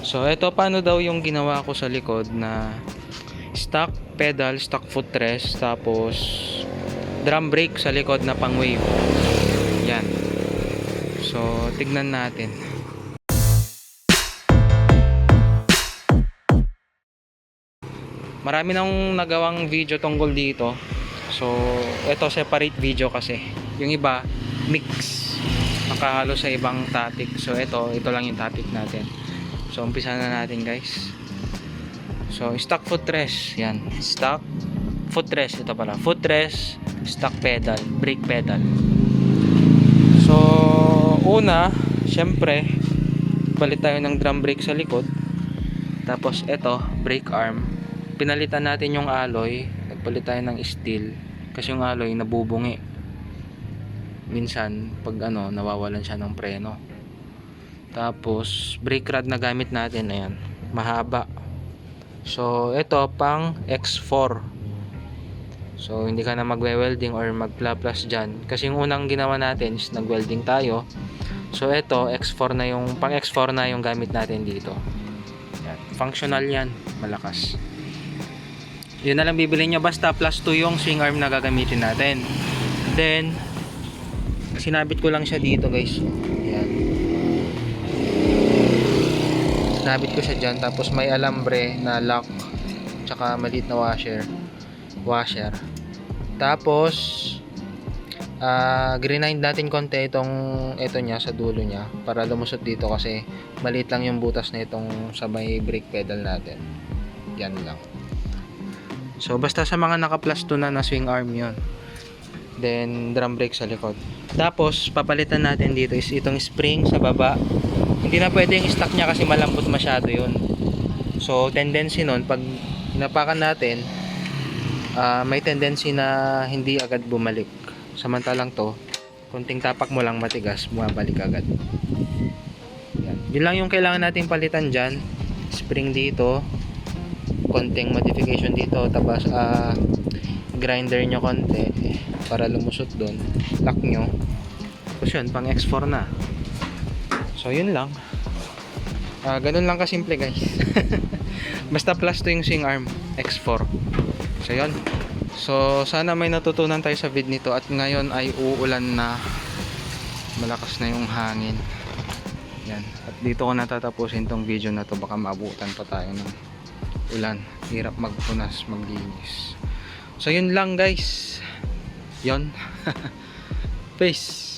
So ito paano daw yung ginawa ko sa likod na stock pedal, stock footrest, tapos drum brake sa likod na pang wave. Yan. So tignan natin. Marami nang nagawang video tungkol dito. So ito separate video kasi. Yung iba mix, nakahalo sa ibang topic. So ito lang yung topic natin. So umpisa na natin guys. So stock footrest, yan. Stock footrest, ito pala. Footrest, stock pedal, brake pedal. So una, syempre palit tayo ng drum brake sa likod. Tapos ito, brake arm. Pinalitan natin yung alloy, nagpalit tayo ng steel kasi yung alloy nabubungi. Minsan pag nawawalan siya ng preno. Tapos brake rod na gamit natin, ayan, mahaba. So ito pang X4. So hindi ka na magwe-welding or magpla-plus dyan kasi yung unang ginawa natin is nag-welding tayo. So ito X4 na yung pang X4 na yung gamit natin dito. Yan. Functional yan, malakas. Yun na lang bibili nyo, basta plus 2 yung swing arm na gagamitin natin. Then sinabit ko lang siya dito guys. Yan. Sinabit ko siya dyan, tapos may alambre na lock tsaka maliit na washer. Tapos grind natin konti ito niya sa dulo niya para lumusot dito kasi maliit lang yung butas na itong sa may brake pedal natin. Yan lang. So basta sa mga naka plus 2 na swing arm yon. Then drum brake sa likod. Tapos papalitan natin dito is itong spring sa baba. Hindi na pwede yung stock niya kasi malambot masyado yun. So tendency nun pag hinapakan natin, may tendency na hindi agad bumalik. Samantalang to, kunting tapak mo lang matigas, bumabalik agad. Yan. Yun lang yung kailangan natin palitan dyan. Spring dito, konting modification dito, tapos grinder nyo konti para lumusot doon, lock nyo. Tapos yun, pang X4 na. So yun lang. Ganun lang kasimple guys. Basta plus 2 yung swing arm, X4. So yun. So sana may natutunan tayo sa vid nito. At ngayon ay uulan na, malakas na yung hangin. Yan. At dito ko natatapusin tong video na to, baka maabutan pa tayo ng ulan. Hirap magpunas, maglinis. So yun lang guys. Yun. Peace.